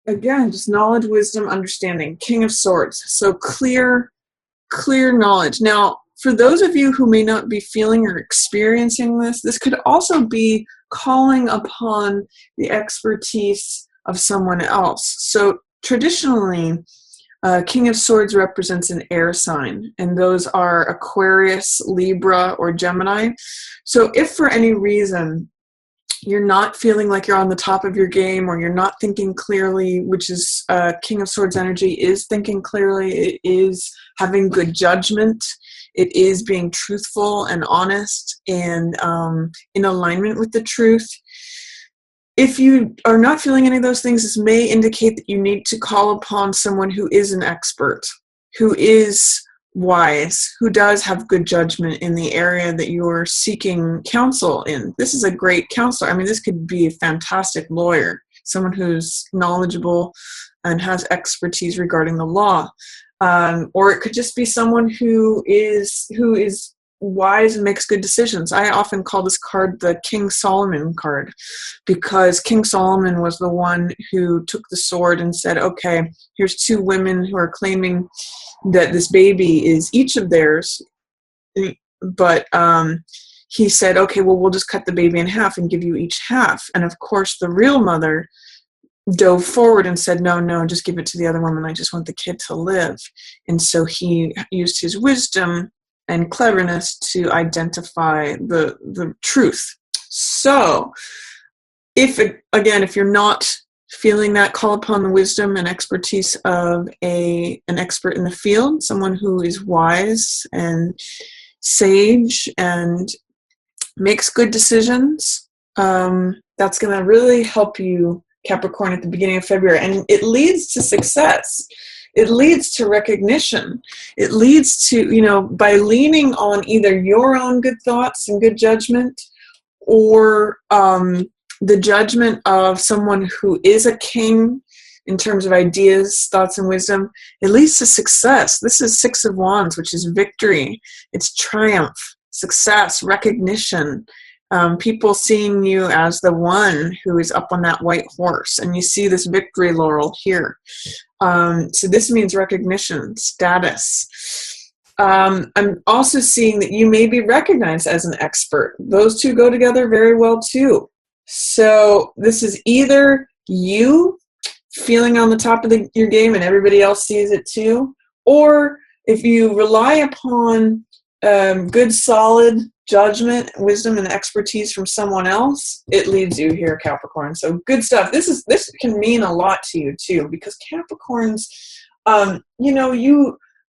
Again, just knowledge, wisdom, understanding. King of Swords. So clear knowledge. Now, for those of you who may not be feeling or experiencing this, this could also be calling upon the expertise of someone else. So traditionally, King of Swords represents an air sign, and those are Aquarius, Libra, or Gemini. So if for any reason you're not feeling like you're on the top of your game, or you're not thinking clearly, which is King of Swords energy is thinking clearly, it is having good judgment, it is being truthful and honest and in alignment with the truth. If you are not feeling any of those things, this may indicate that you need to call upon someone who is an expert, who is wise, who does have good judgment in the area that you're seeking counsel in. This is a great counselor. I mean, this could be a fantastic lawyer, someone who's knowledgeable and has expertise regarding the law. Or it could just be someone who is wise and makes good decisions. I often call this card the King Solomon card, because King Solomon was the one who took the sword and said, okay, here's two women who are claiming that this baby is each of theirs, but he said, okay, well, we'll just cut the baby in half and give you each half. And of course, the real mother dove forward and said, no, just give it to the other woman. I just want the kid to live. And so he used his wisdom and cleverness to identify the truth. So if you're not feeling that, call upon the wisdom and expertise of an expert in the field, someone who is wise and sage and makes good decisions. That's going to really help you, Capricorn, at the beginning of February. And it leads to success. It leads to recognition. It leads to, by leaning on either your own good thoughts and good judgment, or the judgment of someone who is a king in terms of ideas, thoughts, and wisdom. It leads to success. This is Six of Wands, which is victory. It's triumph, success, recognition. People seeing you as the one who is up on that white horse, and you see this victory laurel here. So this means recognition, status. I'm also seeing that you may be recognized as an expert. Those two go together very well too. So this is either you feeling on the top of your game and everybody else sees it too, or if you rely upon good, solid judgment, wisdom, and expertise from someone else, it leads you here, Capricorn. So good stuff. This can mean a lot to you too, because Capricorns,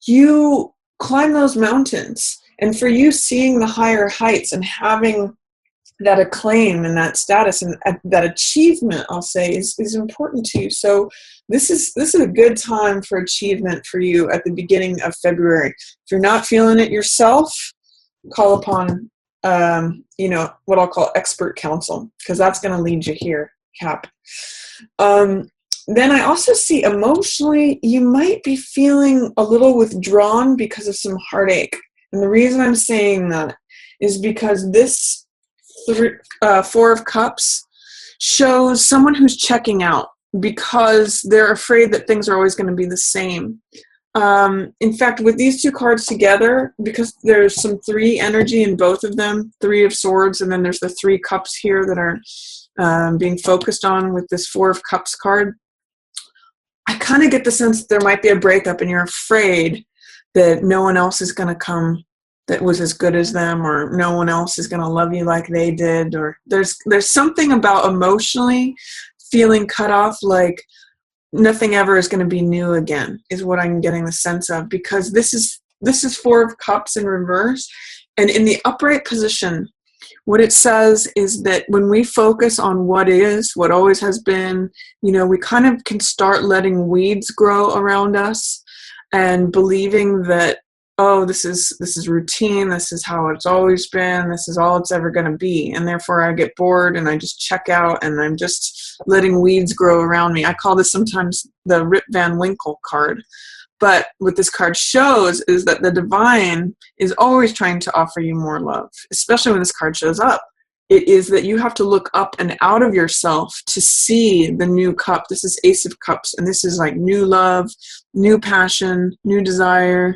you climb those mountains, and for you, seeing the higher heights and having that acclaim and that status and that achievement, I'll say, is important to you. So this is a good time for achievement for you at the beginning of February. If you're not feeling it yourself, call upon what I'll call expert counsel, because that's going to lead you here, Cap. Then I also see emotionally you might be feeling a little withdrawn because of some heartache. And the reason I'm saying that is because this Four of Cups shows someone who's checking out because they're afraid that things are always going to be the same. In fact, with these two cards together, because there's some three energy in both of them, Three of Swords, and then there's the Three Cups here that are being focused on with this Four of Cups card, I kind of get the sense that there might be a breakup and you're afraid that no one else is going to come that was as good as them, or no one else is going to love you like they did, or there's something about emotionally feeling cut off, like nothing ever is going to be new again, is what I'm getting the sense of, because this is Four of Cups in reverse, and in the upright position, what it says is that when we focus on what is, what always has been, we kind of can start letting weeds grow around us and believing that, oh, this is routine, this is how it's always been, this is all it's ever going to be, and therefore I get bored and I just check out and I'm just letting weeds grow around me. I call this sometimes the Rip Van Winkle card. But what this card shows is that the divine is always trying to offer you more love, especially when this card shows up. it is that you have to look up and out of yourself to see the new cup. This is Ace of Cups, and this is like new love, new passion, new desire,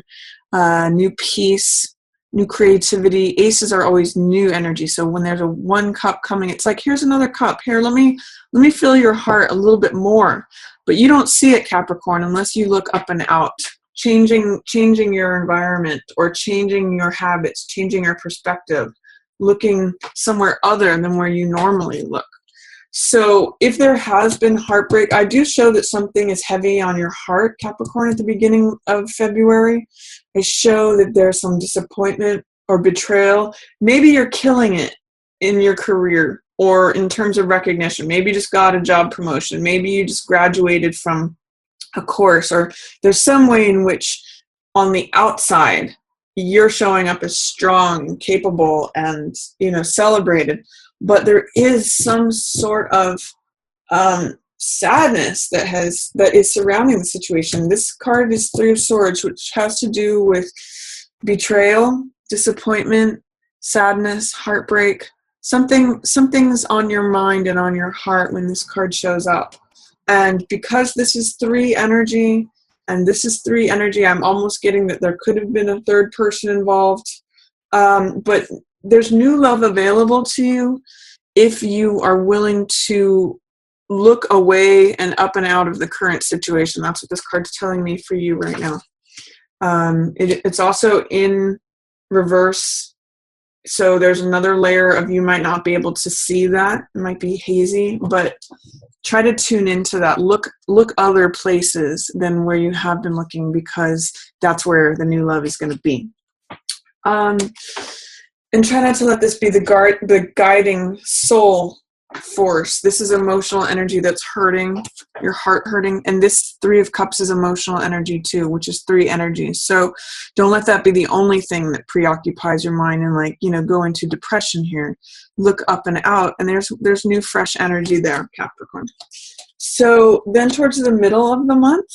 new peace, new creativity. Aces are always new energy. So when there's a one cup coming, it's like, here's another cup. Here, let me fill your heart a little bit more. But you don't see it, Capricorn, unless you look up and out. Changing your environment, or changing your habits, changing your perspective, looking somewhere other than where you normally look. So if there has been heartbreak, I do show that something is heavy on your heart, Capricorn, at the beginning of February. I show that there's some disappointment or betrayal. Maybe you're killing it in your career or in terms of recognition. Maybe you just got a job promotion. Maybe you just graduated from a course, or there's some way in which on the outside you're showing up as strong and capable and, celebrated, but there is some sort of sadness that is surrounding the situation. This card is Three of Swords, which has to do with betrayal, disappointment, sadness, heartbreak. Something's on your mind and on your heart when this card shows up. And because this is 3 energy and this is 3 energy, I'm almost getting that there could have been a third person involved. But there's new love available to you if you are willing to look away and up and out of the current situation. That's what this card's telling me for you right now. It's also in reverse. So there's another layer of, you might not be able to see that. It might be hazy, but try to tune into that. Look other places than where you have been looking, because that's where the new love is going to be. And try not to let this be the guiding soul force. This is emotional energy that's hurting, your heart hurting. And this 3 of Cups is emotional energy too, which is 3 energies. So don't let that be the only thing that preoccupies your mind and go into depression here. Look up and out, and there's new fresh energy there, Capricorn. So then towards the middle of the month,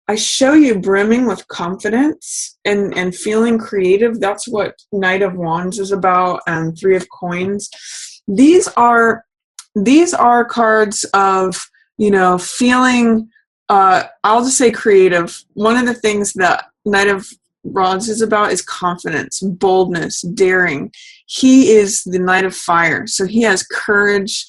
I show you brimming with confidence and feeling creative. That's what Knight of Wands is about, and 3 of Coins. These are cards of, feeling, I'll just say creative. One of the things that Knight of Wands is about is confidence, boldness, daring. He is the Knight of Fire, so he has courage,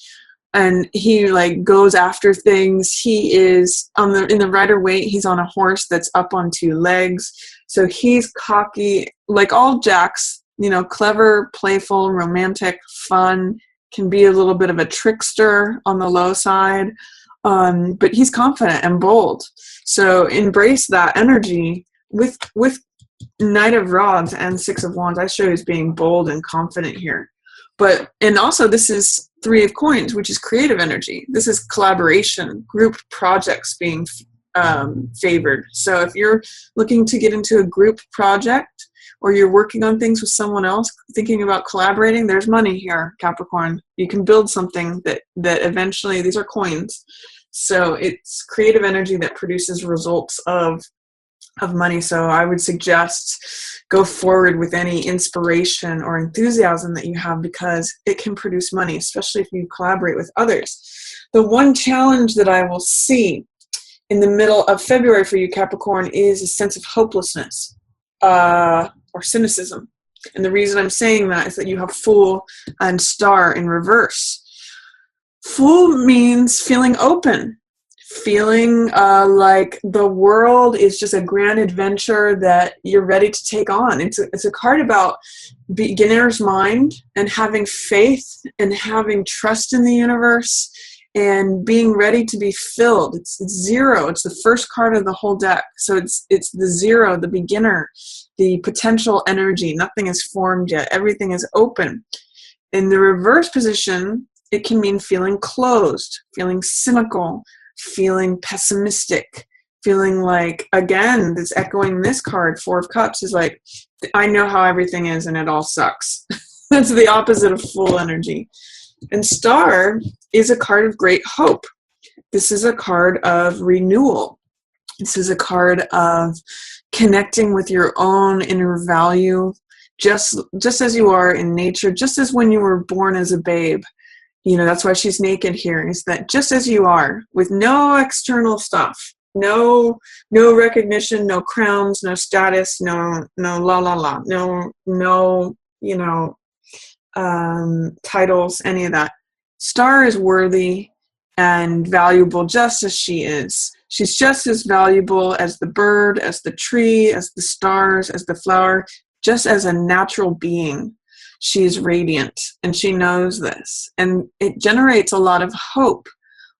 and he goes after things. He is in the Rider-Waite. He's on a horse that's up on 2 legs, so he's cocky, like all Jacks. Clever, playful, romantic, fun. Can be a little bit of a trickster on the low side, but he's confident and bold. So embrace that energy with Knight of Rods and 6 of Wands. I show you as being bold and confident here. And also this is 3 of Coins, which is creative energy. This is collaboration, group projects being favored. So if you're looking to get into a group project, or you're working on things with someone else, thinking about collaborating, there's money here, Capricorn. You can build something that eventually, these are coins. So it's creative energy that produces results of money. So I would suggest go forward with any inspiration or enthusiasm that you have, because it can produce money, especially if you collaborate with others. The one challenge that I will see in the middle of February for you, Capricorn, is a sense of hopelessness. Or cynicism. And the reason I'm saying that is that you have Fool and Star in reverse. Fool means feeling open, feeling like the world is just a grand adventure that you're ready to take on. It's a card about beginner's mind and having faith and having trust in the universe and being ready to be filled. It's 0. It's the first card of the whole deck. So it's the 0, the beginner, the potential energy. Nothing is formed yet. Everything is open. In the reverse position, it can mean feeling closed, feeling cynical, feeling pessimistic, feeling like, again, this echoing this card, 4 of Cups, is like, I know how everything is and it all sucks. That's the opposite of Fool energy. And Star is a card of great hope. This is a card of renewal. This is a card of connecting with your own inner value just as you are in nature, just as when you were born as a babe. That's why she's naked here, is that just as you are, with no external stuff, no recognition, no crowns, no status, no la la la, no titles, any of that. Star is worthy and valuable just as she is. She's just as valuable as the bird, as the tree, as the stars, as the flower, just as a natural being. She's radiant, and she knows this. And it generates a lot of hope,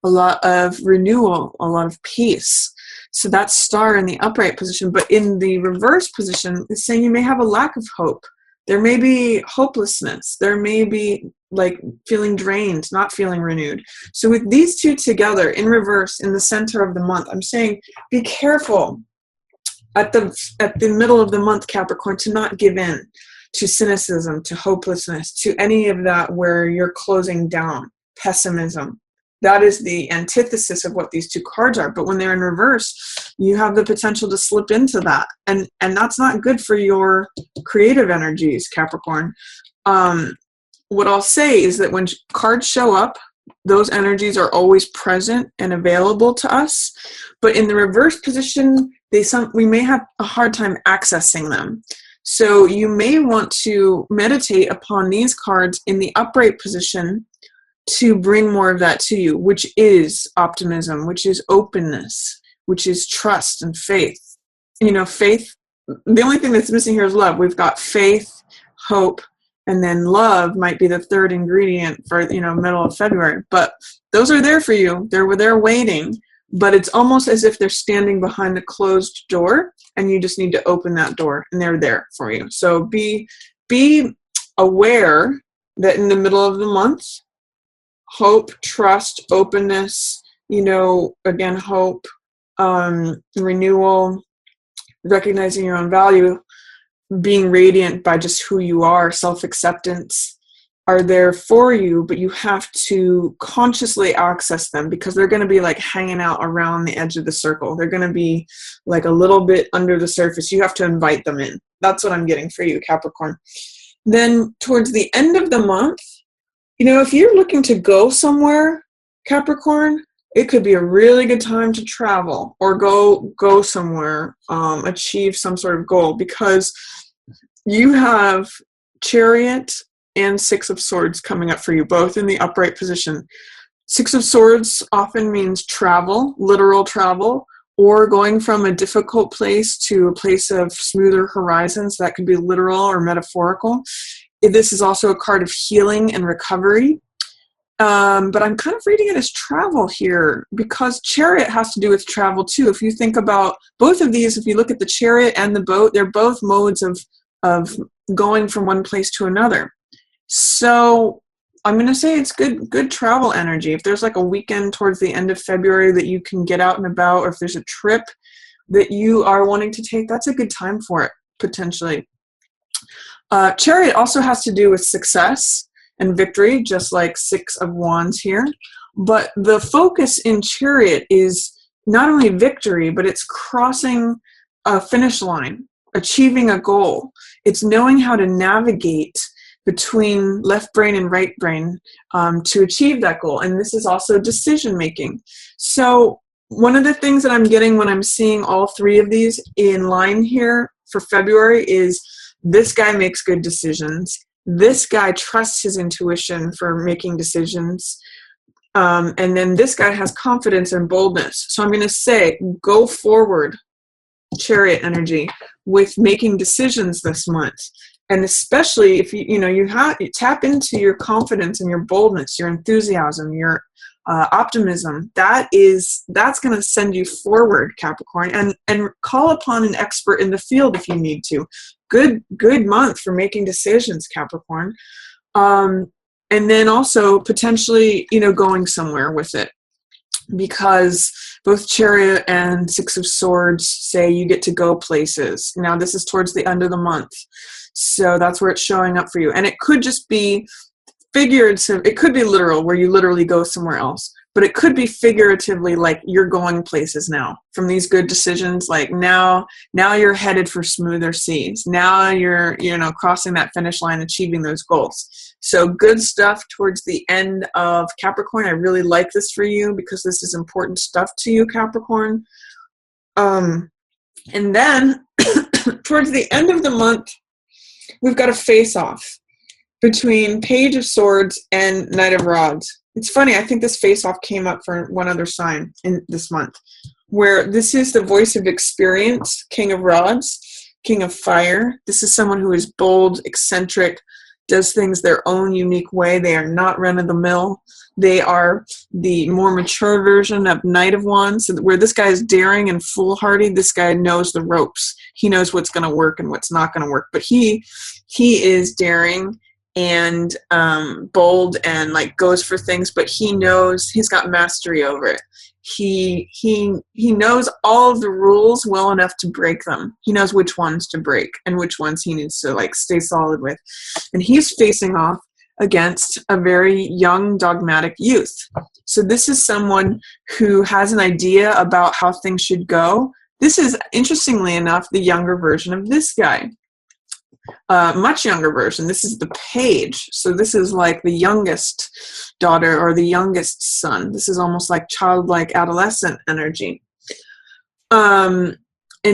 a lot of renewal, a lot of peace. So that's star in the upright position. But in the reverse position, it's saying you may have a lack of hope. There may be hopelessness. There may be like feeling drained, not feeling renewed. So with these two together in reverse in the center of the month, I'm saying be careful at the middle of the month, Capricorn, to not give in to cynicism, to hopelessness, to any of that where you're closing down, pessimism. That is the antithesis of what these two cards are. But when they're in reverse, you have the potential to slip into that. And that's not good for your creative energies, Capricorn. What I'll say is that when cards show up, those energies are always present and available to us. But in the reverse position, we may have a hard time accessing them. So you may want to meditate upon these cards in the upright position to bring more of that to you, which is optimism, which is openness, which is trust and faith. Faith, the only thing that's missing here is love. We've got faith, hope, and then love might be the third ingredient for, middle of February. But those are there for you. They're waiting. But it's almost as if they're standing behind a closed door, and you just need to open that door, and they're there for you. So be aware that in the middle of the month, hope, trust, openness, again, hope, renewal, recognizing your own value, being radiant by just who you are, self-acceptance, are there for you, but you have to consciously access them because they're going to be like hanging out around the edge of the circle. They're going to be like a little bit under the surface. You have to invite them in. That's what I'm getting for you, Capricorn. Then towards the end of the month, if you're looking to go somewhere, Capricorn, it could be a really good time to travel or go somewhere, achieve some sort of goal, because you have Chariot and Six of Swords coming up for you, both in the upright position. Six of Swords often means travel, literal travel, or going from a difficult place to a place of smoother horizons. That could be literal or metaphorical. This is also a card of healing and recovery. But I'm kind of reading it as travel here because Chariot has to do with travel too. If you think about both of these, if you look at the Chariot and the boat, they're both modes of going from one place to another. So I'm going to say it's good travel energy. If there's like a weekend towards the end of February that you can get out and about, or if there's a trip that you are wanting to take, that's a good time for it, potentially. Chariot also has to do with success and victory, just like Six of Wands here. But the focus in Chariot is not only victory, but it's crossing a finish line, achieving a goal. It's knowing how to navigate between left brain and right brain to achieve that goal. And this is also decision making. So one of the things that I'm getting when I'm seeing all three of these in line here for February is this guy makes good decisions. This guy trusts his intuition for making decisions. And then this guy has confidence and boldness. So I'm going to say, go forward, Chariot energy, with making decisions this month. And especially if you tap into your confidence and your boldness, your enthusiasm, your optimism, that's going to send you forward, Capricorn, and call upon an expert in the field if you need to. Good month for making decisions, Capricorn. And then also potentially, going somewhere with it, because both Chariot and Six of Swords say you get to go places. Now this is towards the end of the month. So that's where it's showing up for you. And it could just be figurative. It could be literal, where you literally go somewhere else. but it could be figuratively like you're going places now from these good decisions. Like now you're headed for smoother seas. Now you're, crossing that finish line, achieving those goals. So good stuff towards the end of Capricorn. I really like this for you because this is important stuff to you, Capricorn. And then towards the end of the month, we've got a face-off between Page of Swords and Knight of Rods. It's funny, I think this face-off came up for one other sign in this month, where this is the voice of experience, King of Rods, King of Fire. This is someone who is bold, eccentric, does things their own unique way. They are not run-of-the-mill. They are the more mature version of Knight of Wands, where this guy is daring and foolhardy. This guy knows the ropes. He knows what's going to work and what's not going to work. But he is daring and bold and like goes for things, but he knows he's got mastery over it. He knows all of the rules well enough to break them. He knows which ones to break and which ones he needs to like stay solid with. And he's facing off against a very young, dogmatic youth. So this is someone who has an idea about how things should go. This is, interestingly enough, the younger version of this guy. Much younger version. This is the Page. So this is like the youngest daughter or the youngest son. This is almost like childlike adolescent energy. And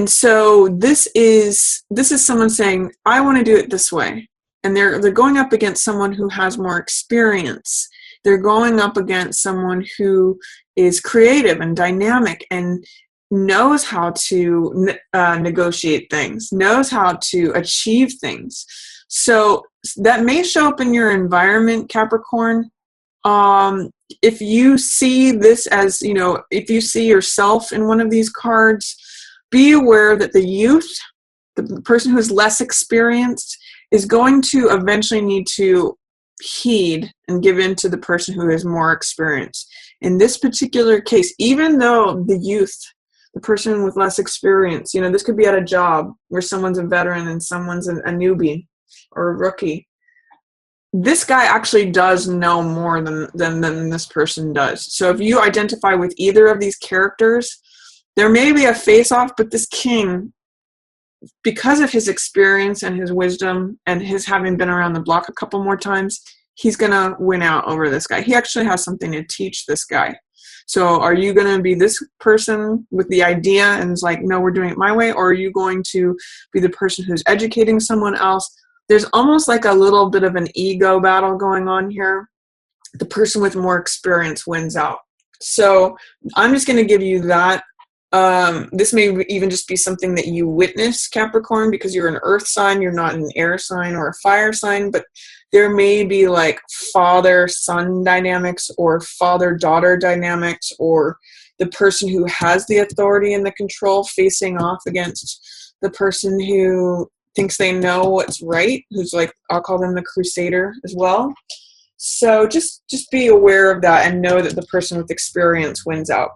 so this is someone saying, I want to do it this way. And they're going up against someone who has more experience. They're going up against someone who is creative and dynamic and knows how to negotiate things, knows how to achieve things. So that may show up in your environment, Capricorn. If you see this as, if you see yourself in one of these cards, be aware that the youth, the person who is less experienced, is going to eventually need to heed and give in to the person who is more experienced. In this particular case, even though the youth, the person with less experience, this could be at a job where someone's a veteran and someone's a newbie or a rookie. This guy actually does know more than this person does. So if you identify with either of these characters, there may be a face-off, but this king, because of his experience and his wisdom and his having been around the block a couple more times, he's going to win out over this guy. He actually has something to teach this guy. So are you going to be this person with the idea and it's like, no, we're doing it my way? Or are you going to be the person who's educating someone else? There's almost like a little bit of an ego battle going on here. The person with more experience wins out. So I'm just going to give you that. This may even just be something that you witness, Capricorn, because you're an earth sign, you're not an air sign or a fire sign, but there may be like father-son dynamics or father-daughter dynamics, or the person who has the authority and the control facing off against the person who thinks they know what's right, who's like, I'll call them the crusader as well. So just be aware of that and know that the person with experience wins out.